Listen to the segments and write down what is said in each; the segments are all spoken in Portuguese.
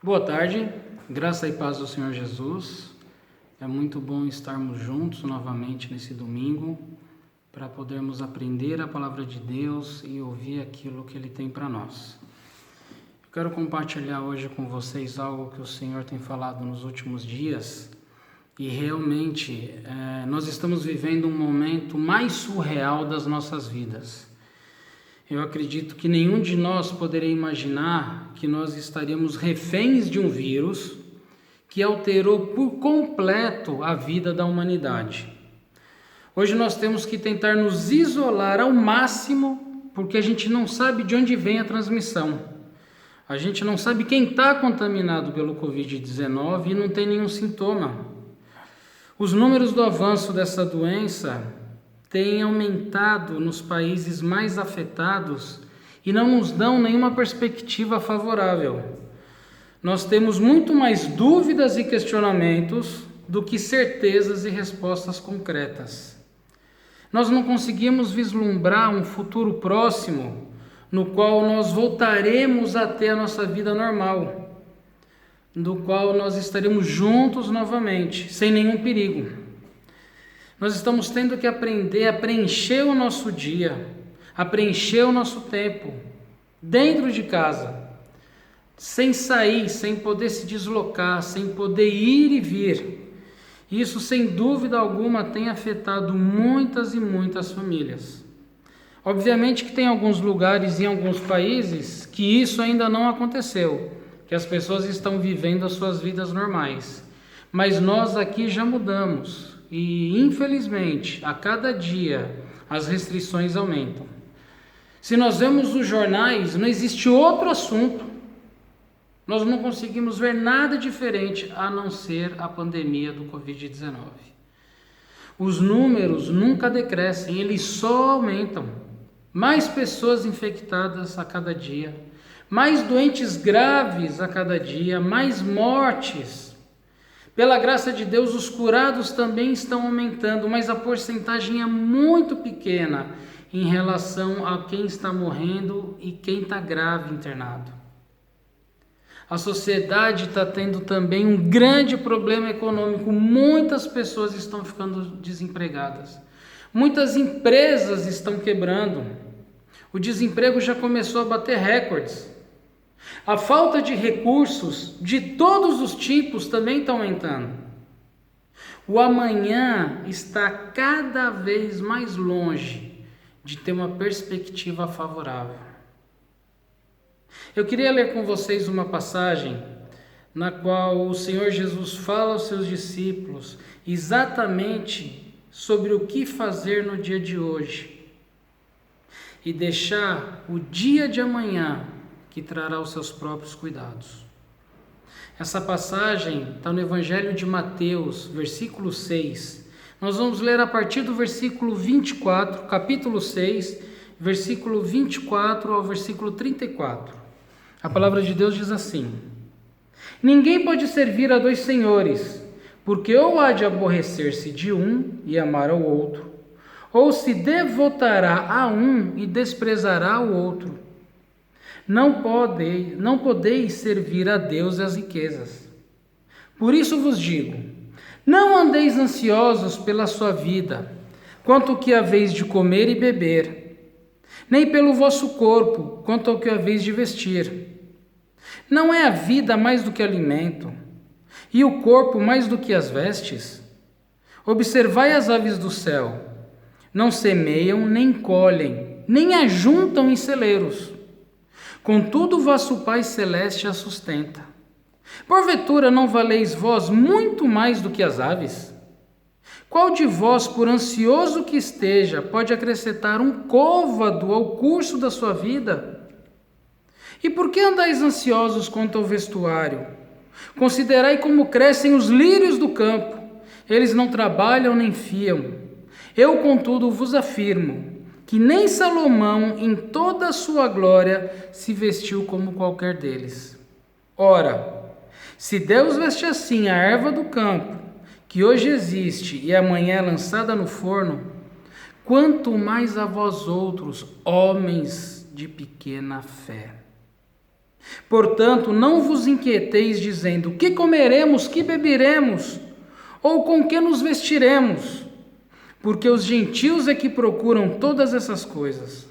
Boa tarde, graça e paz do Senhor Jesus. É muito bom estarmos juntos novamente nesse domingo para podermos aprender a palavra de Deus e ouvir aquilo que Ele tem para nós. Eu quero compartilhar hoje com vocês algo que o Senhor tem falado nos últimos dias e realmente nós estamos vivendo um momento mais surreal das nossas vidas. Eu acredito que nenhum de nós poderia imaginar que nós estaríamos reféns de um vírus que alterou por completo a vida da humanidade. Hoje nós temos que tentar nos isolar ao máximo, porque a gente não sabe de onde vem a transmissão. A gente não sabe quem está contaminado pelo Covid-19 e não tem nenhum sintoma. Os números do avanço dessa doença têm aumentado nos países mais afetados e não nos dão nenhuma perspectiva favorável. Nós temos muito mais dúvidas e questionamentos do que certezas e respostas concretas. Nós não conseguimos vislumbrar um futuro próximo no qual nós voltaremos a ter a nossa vida normal, no qual nós estaremos juntos novamente, sem nenhum perigo. Nós estamos tendo que aprender a preencher o nosso dia, a preencher o nosso tempo, dentro de casa, sem sair, sem poder se deslocar, sem poder ir e vir. Isso, sem dúvida alguma, tem afetado muitas e muitas famílias. Obviamente que tem alguns lugares e alguns países que isso ainda não aconteceu, que as pessoas estão vivendo as suas vidas normais. Mas nós aqui já mudamos. E, infelizmente, a cada dia as restrições aumentam. Se nós vemos os jornais, não existe outro assunto. Nós não conseguimos ver nada diferente a não ser a pandemia do Covid-19. Os números nunca decrescem, eles só aumentam. Mais pessoas infectadas a cada dia, mais doentes graves a cada dia, mais mortes. Pela graça de Deus, os curados também estão aumentando, mas a porcentagem é muito pequena em relação a quem está morrendo e quem está grave internado. A sociedade está tendo também um grande problema econômico. Muitas pessoas estão ficando desempregadas. Muitas empresas estão quebrando. O desemprego já começou a bater recordes. A falta de recursos de todos os tipos também está aumentando. O amanhã está cada vez mais longe de ter uma perspectiva favorável. Eu queria ler com vocês uma passagem na qual o Senhor Jesus fala aos seus discípulos exatamente sobre o que fazer no dia de hoje e deixar o dia de amanhã que trará os seus próprios cuidados. Essa passagem está no Evangelho de Mateus, versículo 6. Nós vamos ler a partir do versículo 24, capítulo 6, versículo 24 ao versículo 34. A palavra de Deus diz assim: Ninguém pode servir a dois senhores, porque ou há de aborrecer-se de um e amar ao outro, ou se devotará a um e desprezará o outro. Não podeis servir a Deus e às riquezas. Por isso vos digo, não andeis ansiosos pela sua vida, quanto ao que haveis de comer e beber, nem pelo vosso corpo, quanto ao que haveis de vestir. Não é a vida mais do que alimento, e o corpo mais do que as vestes? Observai as aves do céu, não semeiam, nem colhem, nem ajuntam em celeiros. Contudo, vosso Pai Celeste a sustenta. Porventura não valeis vós muito mais do que as aves? Qual de vós, por ansioso que esteja, pode acrescentar um côvado ao curso da sua vida? E por que andais ansiosos quanto ao vestuário? Considerai como crescem os lírios do campo. Eles não trabalham nem fiam. Eu, contudo, vos afirmo que nem Salomão, em toda a sua glória, se vestiu como qualquer deles. Ora, se Deus veste assim a erva do campo, que hoje existe e amanhã é lançada no forno, quanto mais a vós outros, homens de pequena fé. Portanto, não vos inquieteis dizendo: que comeremos, que beberemos, ou com que nos vestiremos? Porque os gentios é que procuram todas essas coisas.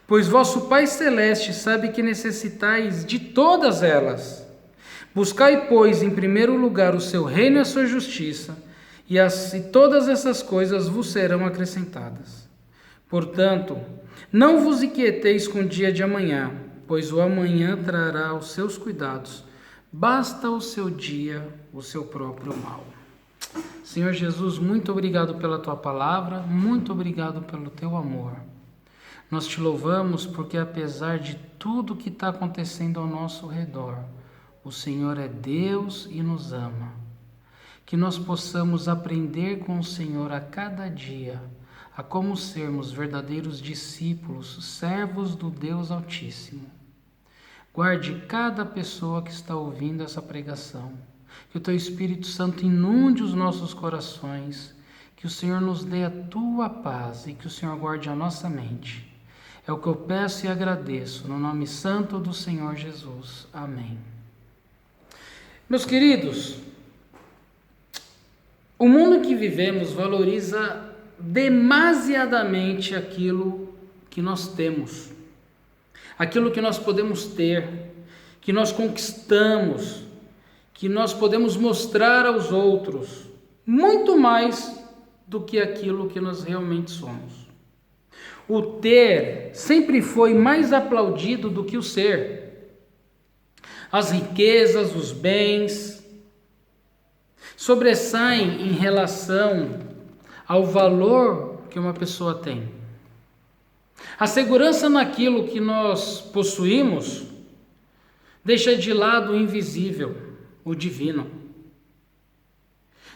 Pois vosso Pai Celeste sabe que necessitais de todas elas. Buscai, pois, em primeiro lugar o seu reino e a sua justiça, e todas essas coisas vos serão acrescentadas. Portanto, não vos inquieteis com o dia de amanhã, pois o amanhã trará os seus cuidados. Basta o seu dia o seu próprio mal. Senhor Jesus, muito obrigado pela tua palavra, muito obrigado pelo teu amor. Nós te louvamos porque, apesar de tudo que está acontecendo ao nosso redor, o Senhor é Deus e nos ama. Que nós possamos aprender com o Senhor a cada dia, a como sermos verdadeiros discípulos, servos do Deus Altíssimo. Guarde cada pessoa que está ouvindo essa pregação. Que o teu Espírito Santo inunde os nossos corações. Que o Senhor nos dê a tua paz e que o Senhor guarde a nossa mente. É o que eu peço e agradeço, no nome santo do Senhor Jesus. Amém. Meus queridos, o mundo que vivemos valoriza demasiadamente aquilo que nós temos, aquilo que nós podemos ter, que nós conquistamos, que nós podemos mostrar aos outros, muito mais do que aquilo que nós realmente somos. O ter sempre foi mais aplaudido do que o ser. As riquezas, os bens, sobressaem em relação ao valor que uma pessoa tem. A segurança naquilo que nós possuímos deixa de lado o invisível, o divino.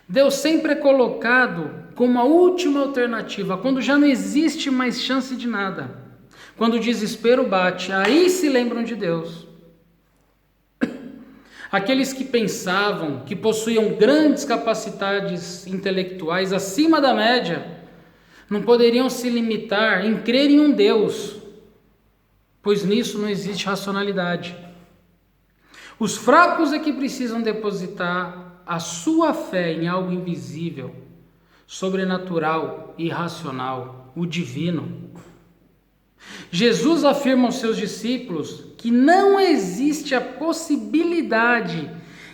Deus sempre é colocado como a última alternativa, quando já não existe mais chance de nada. Quando o desespero bate, aí se lembram de Deus. Aqueles que pensavam que possuíam grandes capacidades intelectuais acima da média, não poderiam se limitar em crer em um Deus, pois nisso não existe racionalidade. Os fracos é que precisam depositar a sua fé em algo invisível, sobrenatural, irracional, o divino. Jesus afirma aos seus discípulos que não existe a possibilidade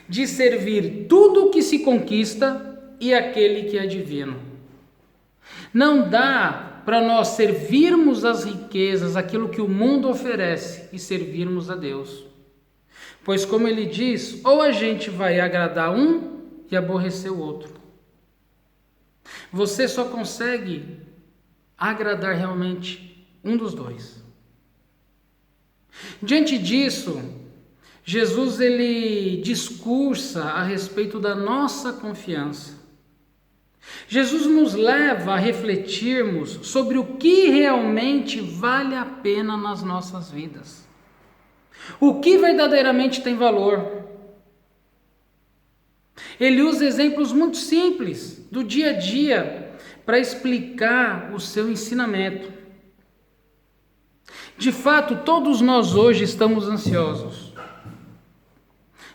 de servir tudo o que se conquista e aquele que é divino. Não dá para nós servirmos as riquezas, aquilo que o mundo oferece, e servirmos a Deus. Pois, como ele diz, ou a gente vai agradar um e aborrecer o outro. Você só consegue agradar realmente um dos dois. Diante disso, Jesus ele discursa a respeito da nossa confiança. Jesus nos leva a refletirmos sobre o que realmente vale a pena nas nossas vidas. O que verdadeiramente tem valor? Ele usa exemplos muito simples do dia a dia para explicar o seu ensinamento. De fato, todos nós hoje estamos ansiosos.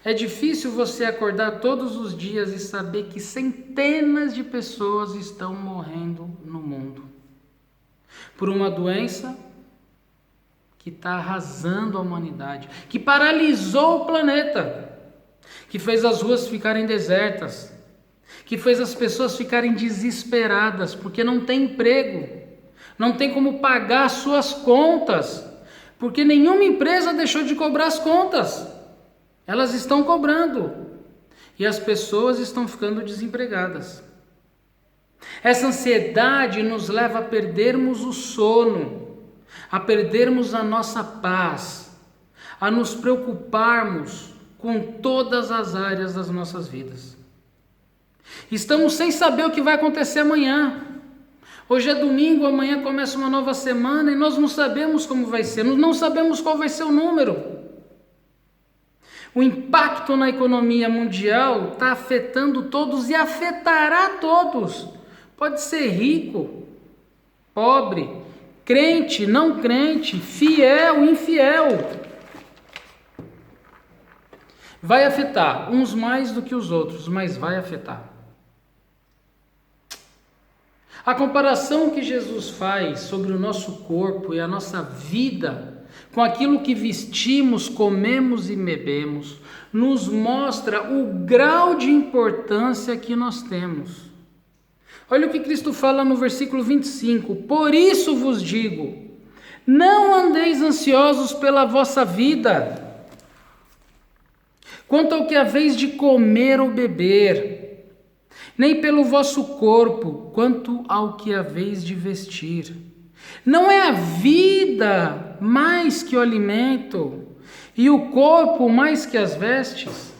É difícil você acordar todos os dias e saber que centenas de pessoas estão morrendo no mundo por uma doença que está arrasando a humanidade, que paralisou o planeta, que fez as ruas ficarem desertas, que fez as pessoas ficarem desesperadas porque não tem emprego, não tem como pagar as suas contas, porque nenhuma empresa deixou de cobrar as contas. Elas estão cobrando e as pessoas estão ficando desempregadas. Essa ansiedade nos leva a perdermos o sono, a perdermos a nossa paz, a nos preocuparmos com todas as áreas das nossas vidas. Estamos sem saber o que vai acontecer amanhã. Hoje é domingo, amanhã começa uma nova semana e nós não sabemos como vai ser, não sabemos qual vai ser o número. O impacto na economia mundial está afetando todos e afetará todos. Pode ser rico, pobre, crente, não crente, fiel, infiel. Vai afetar, uns mais do que os outros, mas vai afetar. A comparação que Jesus faz sobre o nosso corpo e a nossa vida, com aquilo que vestimos, comemos e bebemos, nos mostra o grau de importância que nós temos. Olha o que Cristo fala no versículo 25: por isso vos digo, não andeis ansiosos pela vossa vida, quanto ao que haveis de comer ou beber, nem pelo vosso corpo, quanto ao que haveis de vestir. Não é a vida mais que o alimento, e o corpo mais que as vestes?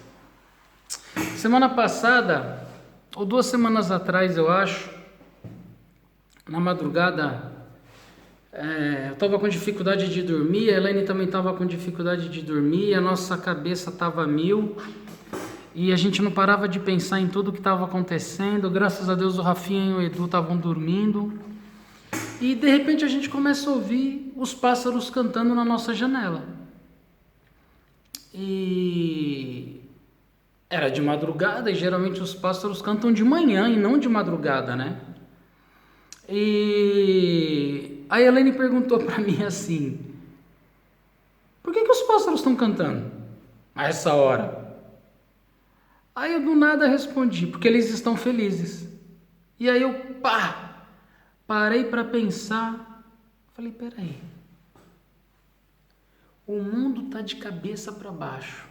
Semana passada, ou 2 semanas atrás, eu acho, na madrugada, eu estava com dificuldade de dormir, a Elaine também estava com dificuldade de dormir, a nossa cabeça estava mil, e a gente não parava de pensar em tudo que estava acontecendo. Graças a Deus o Rafinha e o Edu estavam dormindo, e de repente a gente começa a ouvir os pássaros cantando na nossa janela. E era de madrugada, e geralmente os pássaros cantam de manhã e não de madrugada, né? E a Helene perguntou para mim assim: por que os pássaros estão cantando a essa hora? Aí eu do nada respondi: porque eles estão felizes. E aí eu parei para pensar, falei: peraí, o mundo está de cabeça para baixo,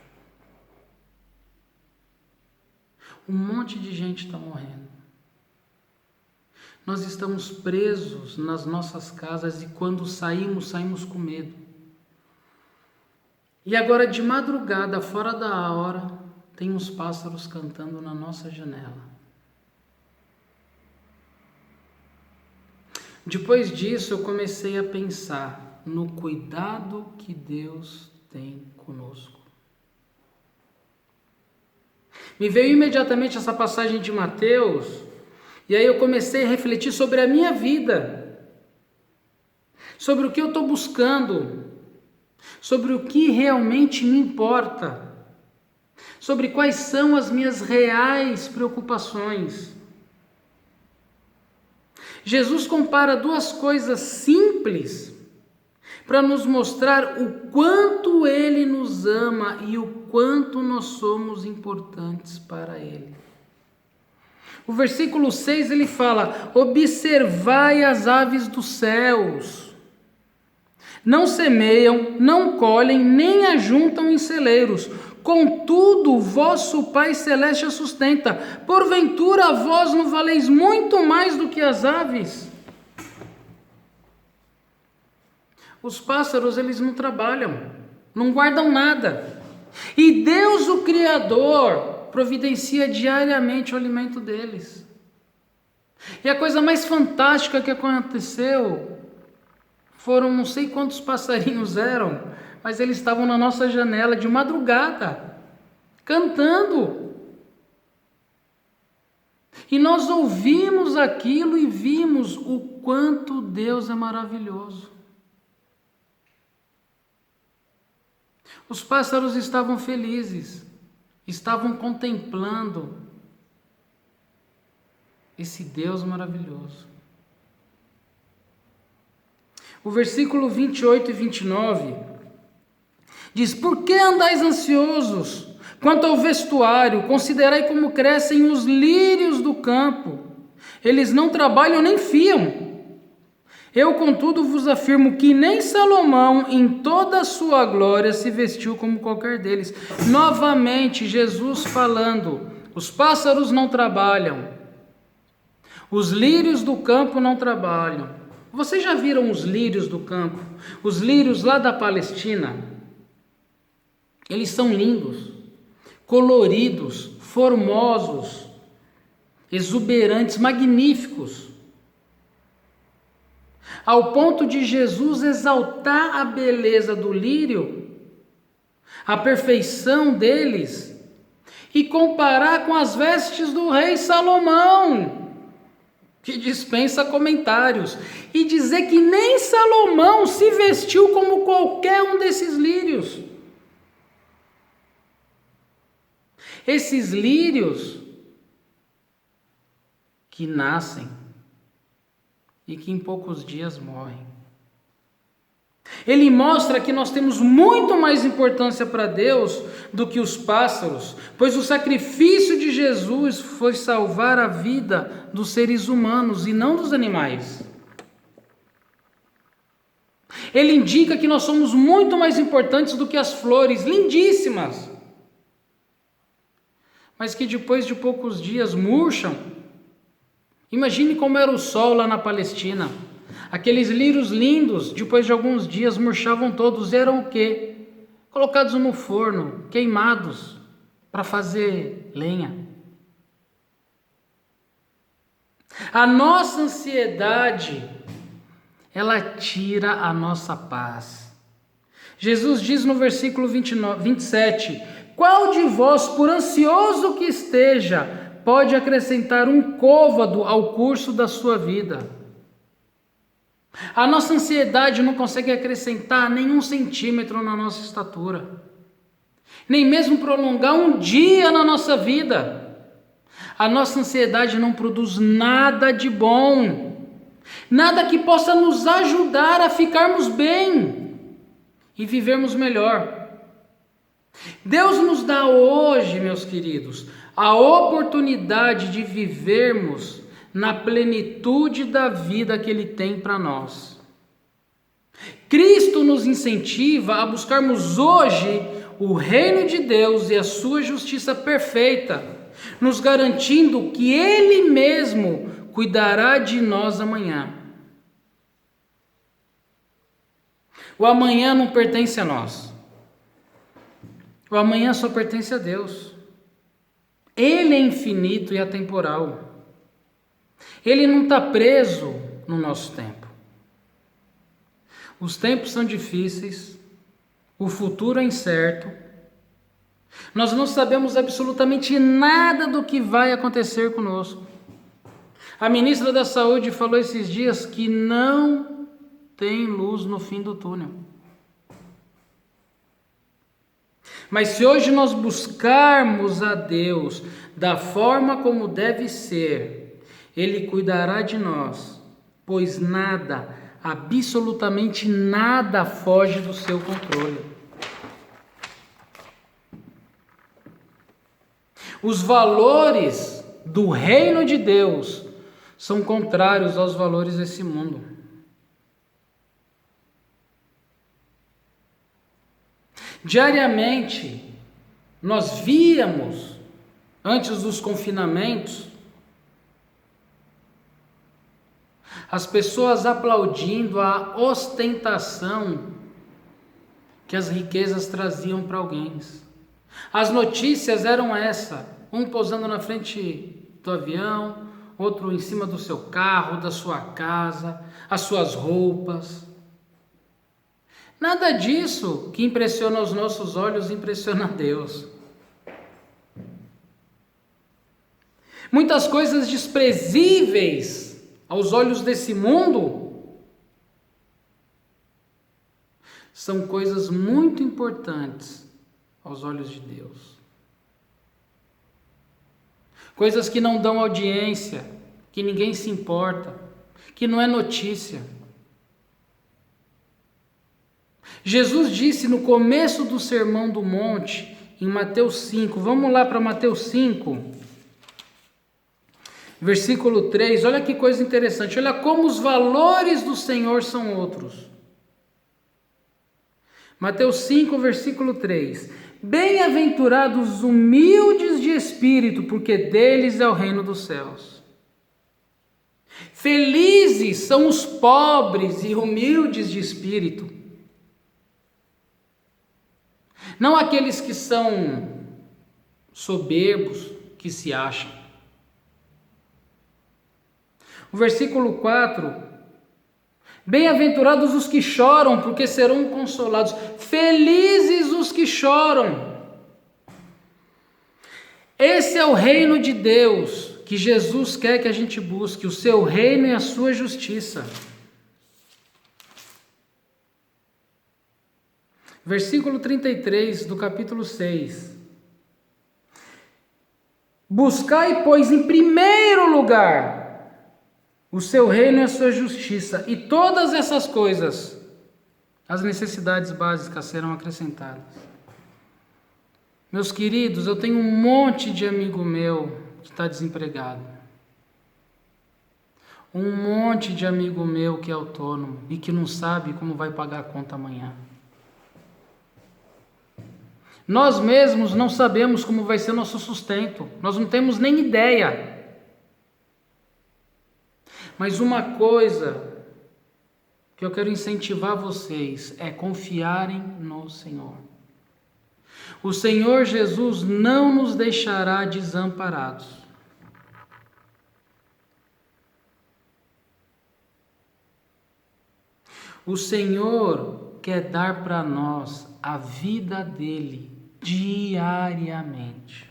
um monte de gente está morrendo. Nós estamos presos nas nossas casas e quando saímos com medo. E agora de madrugada, fora da hora, tem uns pássaros cantando na nossa janela. Depois disso eu comecei a pensar no cuidado que Deus tem conosco. Me veio imediatamente essa passagem de Mateus. E aí eu comecei a refletir sobre a minha vida, sobre o que eu estou buscando, sobre o que realmente me importa, sobre quais são as minhas reais preocupações. Jesus compara duas coisas simples para nos mostrar o quanto Ele nos ama e o quanto nós somos importantes para Ele. O versículo 6 ele fala: observai as aves dos céus, não semeiam, não colhem, nem ajuntam em celeiros, contudo vosso Pai Celeste a sustenta. Porventura vós não valeis muito mais do que as aves? Os pássaros eles não trabalham, não guardam nada, e Deus o Criador providencia diariamente o alimento deles. E a coisa mais fantástica que aconteceu foram não sei quantos passarinhos eram, mas eles estavam na nossa janela de madrugada, cantando. E nós ouvimos aquilo e vimos o quanto Deus é maravilhoso. Os pássaros estavam felizes, estavam contemplando esse Deus maravilhoso. O versículo 28 e 29 diz: por que andais ansiosos quanto ao vestuário? Considerai como crescem os lírios do campo, eles não trabalham nem fiam. Eu, contudo, vos afirmo que nem Salomão, em toda a sua glória, se vestiu como qualquer deles. Novamente, Jesus falando: os pássaros não trabalham, os lírios do campo não trabalham. Vocês já viram os lírios do campo? Os lírios lá da Palestina? Eles são lindos, coloridos, formosos, exuberantes, magníficos. Ao ponto de Jesus exaltar a beleza do lírio, a perfeição deles, e comparar com as vestes do rei Salomão, que dispensa comentários, e dizer que nem Salomão se vestiu como qualquer um desses lírios. Esses lírios que nascem e que em poucos dias morrem. Ele mostra que nós temos muito mais importância para Deus do que os pássaros, pois o sacrifício de Jesus foi salvar a vida dos seres humanos e não dos animais. Ele indica que nós somos muito mais importantes do que as flores, lindíssimas, mas que depois de poucos dias murcham. Imagine como era o sol lá na Palestina. Aqueles lírios lindos, depois de alguns dias, murchavam todos. Eram o quê? Colocados no forno, queimados, para fazer lenha. A nossa ansiedade, ela tira a nossa paz. Jesus diz no versículo 27, qual de vós, por ansioso que esteja, pode acrescentar um côvado ao curso da sua vida? A nossa ansiedade não consegue acrescentar nenhum centímetro na nossa estatura, nem mesmo prolongar um dia na nossa vida. A nossa ansiedade não produz nada de bom, nada que possa nos ajudar a ficarmos bem e vivermos melhor. Deus nos dá hoje, meus queridos, a oportunidade de vivermos na plenitude da vida que Ele tem para nós. Cristo nos incentiva a buscarmos hoje o reino de Deus e a sua justiça perfeita, nos garantindo que Ele mesmo cuidará de nós amanhã. O amanhã não pertence a nós. O amanhã só pertence a Deus. Ele é infinito e atemporal. Ele não está preso no nosso tempo. Os tempos são difíceis, o futuro é incerto, nós não sabemos absolutamente nada do que vai acontecer conosco. A ministra da Saúde falou esses dias que não tem luz no fim do túnel. Mas se hoje nós buscarmos a Deus da forma como deve ser, Ele cuidará de nós, pois nada, absolutamente nada foge do seu controle. Os valores do reino de Deus são contrários aos valores desse mundo. Diariamente, nós víamos, antes dos confinamentos, as pessoas aplaudindo a ostentação que as riquezas traziam para alguém. As notícias eram essa: um pousando na frente do avião, outro em cima do seu carro, da sua casa, as suas roupas. Nada disso que impressiona os nossos olhos impressiona a Deus. Muitas coisas desprezíveis aos olhos desse mundo são coisas muito importantes aos olhos de Deus. Coisas que não dão audiência, que ninguém se importa, que não é notícia. Jesus disse no começo do Sermão do Monte, em Mateus 5, vamos lá para Mateus 5, versículo 3, olha que coisa interessante, olha como os valores do Senhor são outros. Mateus 5, versículo 3, bem-aventurados os humildes de espírito, porque deles é o reino dos céus. Felizes são os pobres e humildes de espírito. Não aqueles que são soberbos, que se acham. O versículo 4, bem-aventurados os que choram, porque serão consolados. Felizes os que choram. Esse é o reino de Deus, que Jesus quer que a gente busque, o seu reino e a sua justiça. Versículo 33 do capítulo 6. Buscai, pois, em primeiro lugar o seu reino e a sua justiça, e todas essas coisas, as necessidades básicas serão acrescentadas. Meus queridos, eu tenho um monte de amigo meu que está desempregado. Um monte de amigo meu que é autônomo e que não sabe como vai pagar a conta amanhã. Nós mesmos não sabemos como vai ser nosso sustento. Nós não temos nem ideia. Mas uma coisa que eu quero incentivar vocês é confiarem no Senhor. O Senhor Jesus não nos deixará desamparados. O Senhor quer dar para nós a vida dele diariamente.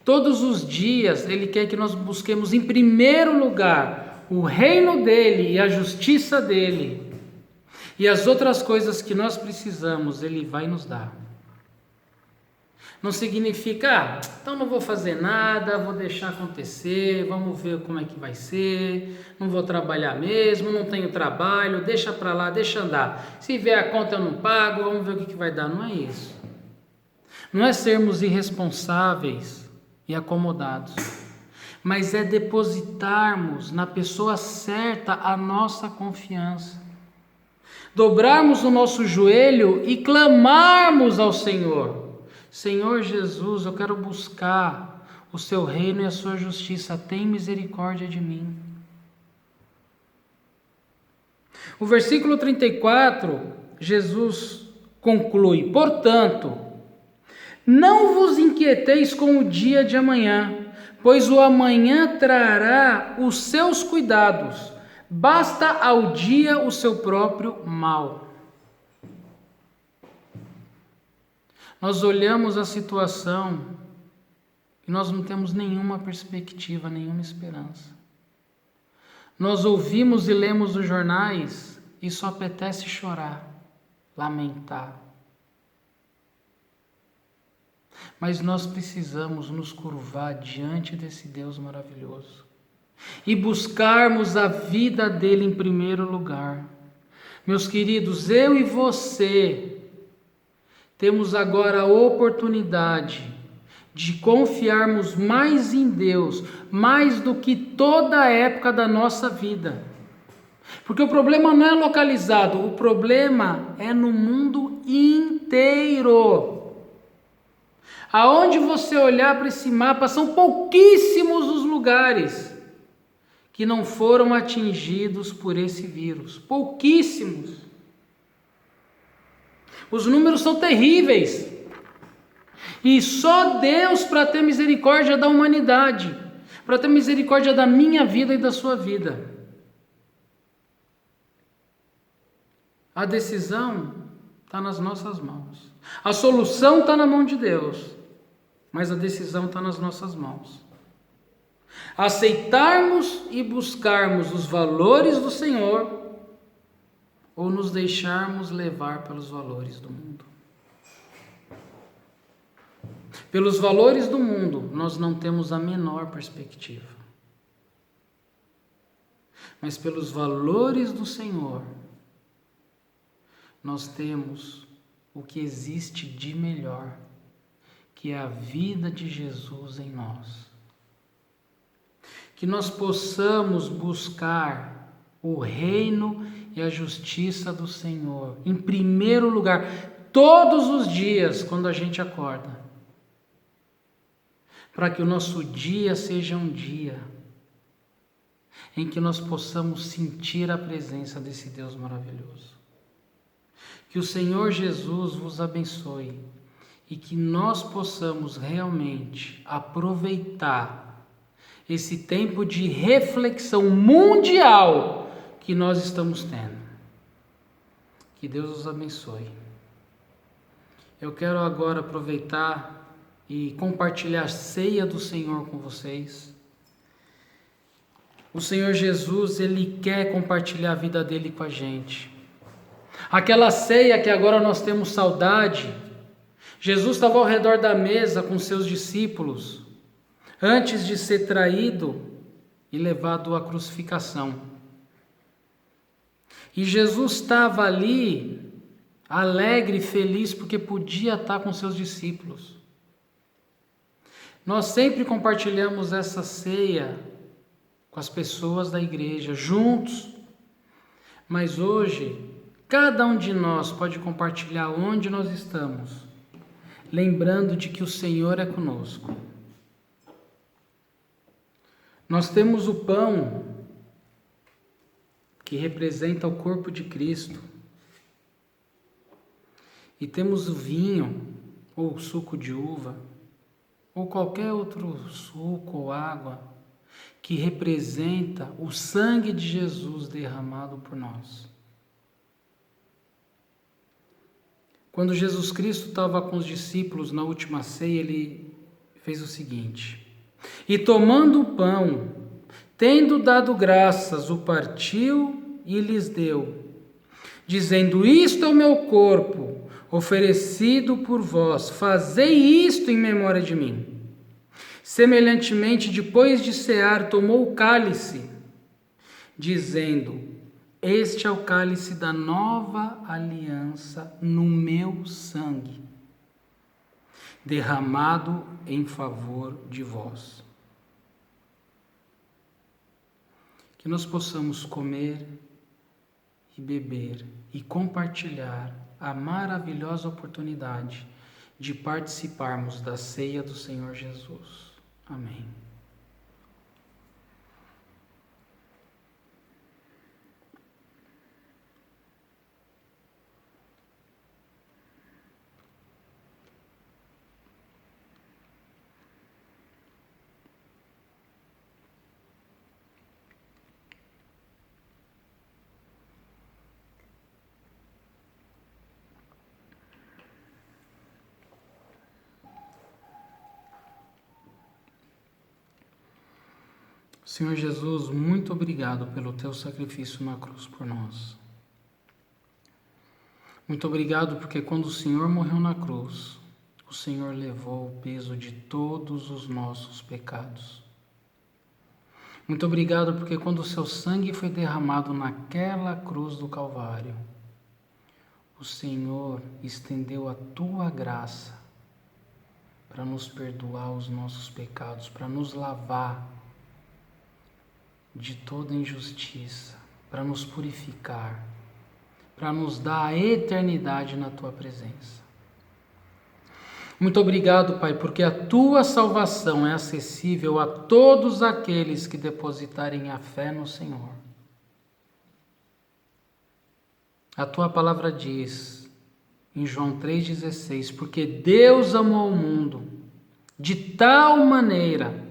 Todos os dias Ele quer que nós busquemos em primeiro lugar o reino dele e a justiça dele. E as outras coisas que nós precisamos, Ele vai nos dar. Não significa, então não vou fazer nada, vou deixar acontecer, vamos ver como é que vai ser, não vou trabalhar mesmo, não tenho trabalho, deixa para lá, deixa andar. Se vier a conta eu não pago, vamos ver o que vai dar. Não é isso. Não é sermos irresponsáveis e acomodados, mas é depositarmos na pessoa certa a nossa confiança. Dobrarmos o nosso joelho e clamarmos ao Senhor. Senhor Jesus, eu quero buscar o seu reino e a sua justiça. Tem misericórdia de mim. O versículo 34, Jesus conclui: portanto, não vos inquieteis com o dia de amanhã, pois o amanhã trará os seus cuidados. Basta ao dia o seu próprio mal. Nós olhamos a situação e nós não temos nenhuma perspectiva, nenhuma esperança. Nós ouvimos e lemos os jornais e só apetece chorar, lamentar. Mas nós precisamos nos curvar diante desse Deus maravilhoso e buscarmos a vida dele em primeiro lugar. Meus queridos, eu e você temos agora a oportunidade de confiarmos mais em Deus, mais do que toda a época da nossa vida. Porque o problema não é localizado, o problema é no mundo inteiro. Aonde você olhar para esse mapa, são pouquíssimos os lugares que não foram atingidos por esse vírus. Pouquíssimos. Os números são terríveis. E só Deus para ter misericórdia da humanidade, para ter misericórdia da minha vida e da sua vida. A decisão está nas nossas mãos. A solução está na mão de Deus, mas a decisão está nas nossas mãos. Aceitarmos e buscarmos os valores do Senhor ou nos deixarmos levar pelos valores do mundo. Pelos valores do mundo, nós não temos a menor perspectiva. Mas pelos valores do Senhor, nós temos o que existe de melhor, que é a vida de Jesus em nós. Que nós possamos buscar o reino e a justiça do Senhor, em primeiro lugar, todos os dias, quando a gente acorda. Para que o nosso dia seja um dia em que nós possamos sentir a presença desse Deus maravilhoso. Que o Senhor Jesus vos abençoe e que nós possamos realmente aproveitar esse tempo de reflexão mundial que nós estamos tendo. Que Deus os abençoe. Eu quero agora aproveitar e compartilhar a ceia do Senhor com vocês. O Senhor Jesus, Ele quer compartilhar a vida dele com a gente. Aquela ceia que agora nós temos saudade, Jesus estava ao redor da mesa com seus discípulos, antes de ser traído e levado à crucificação. E Jesus estava ali, alegre e feliz, porque podia estar com seus discípulos. Nós sempre compartilhamos essa ceia com as pessoas da igreja, juntos. Mas hoje, cada um de nós pode compartilhar onde nós estamos, lembrando de que o Senhor é conosco. Nós temos o pão, que representa o corpo de Cristo, e temos o vinho, ou suco de uva, ou qualquer outro suco ou água, que representa o sangue de Jesus derramado por nós. Quando Jesus Cristo estava com os discípulos na última ceia, ele fez o seguinte: e tomando o pão, tendo dado graças, o partiu e lhes deu, dizendo: isto é o meu corpo, oferecido por vós, fazei isto em memória de mim. Semelhantemente, depois de cear, tomou o cálice, dizendo: este é o cálice da nova aliança no meu sangue, derramado em favor de vós. Que nós possamos comer e beber e compartilhar a maravilhosa oportunidade de participarmos da ceia do Senhor Jesus. Amém. Senhor Jesus, muito obrigado pelo teu sacrifício na cruz por nós. Muito obrigado porque quando o Senhor morreu na cruz, o Senhor levou o peso de todos os nossos pecados. Muito obrigado porque quando o seu sangue foi derramado naquela cruz do Calvário, o Senhor estendeu a tua graça para nos perdoar os nossos pecados, para nos lavar de toda injustiça, para nos purificar, para nos dar a eternidade na tua presença. Muito obrigado, Pai, porque a tua salvação é acessível a todos aqueles que depositarem a fé no Senhor. A tua palavra diz, em João 3,16, porque Deus amou o mundo de tal maneira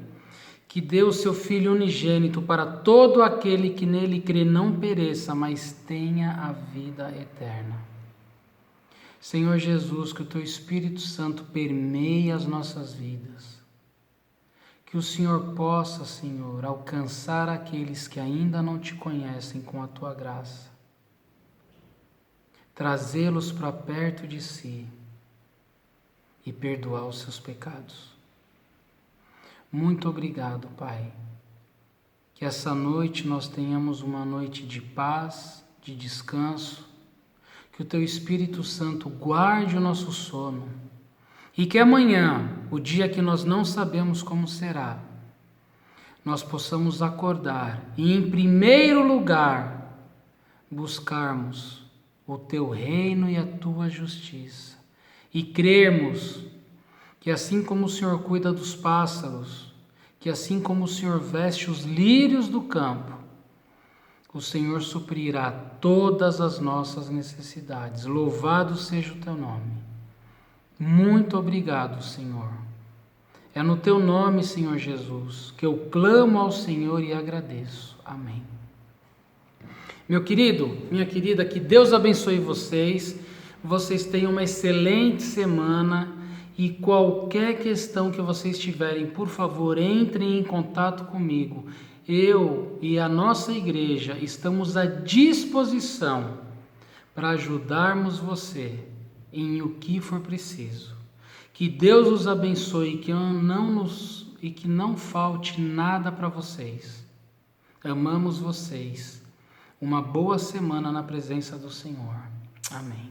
que deu o seu Filho unigênito para todo aquele que nele crê não pereça, mas tenha a vida eterna. Senhor Jesus, que o teu Espírito Santo permeie as nossas vidas. Que o Senhor possa, Senhor, alcançar aqueles que ainda não te conhecem com a tua graça. Trazê-los para perto de si e perdoar os seus pecados. Muito obrigado, Pai. Que essa noite nós tenhamos uma noite de paz, de descanso. Que o teu Espírito Santo guarde o nosso sono. E que amanhã, o dia que nós não sabemos como será, nós possamos acordar e, em primeiro lugar, buscarmos o teu reino e a tua justiça. E crermos que assim como o Senhor cuida dos pássaros, que assim como o Senhor veste os lírios do campo, o Senhor suprirá todas as nossas necessidades. Louvado seja o teu nome. Muito obrigado, Senhor. É no teu nome, Senhor Jesus, que eu clamo ao Senhor e agradeço. Amém. Meu querido, minha querida, que Deus abençoe vocês. Vocês tenham uma excelente semana. E qualquer questão que vocês tiverem, por favor, entrem em contato comigo. Eu e a nossa igreja estamos à disposição para ajudarmos você em o que for preciso. Que Deus os abençoe e que não falte nada para vocês. Amamos vocês. Uma boa semana na presença do Senhor. Amém.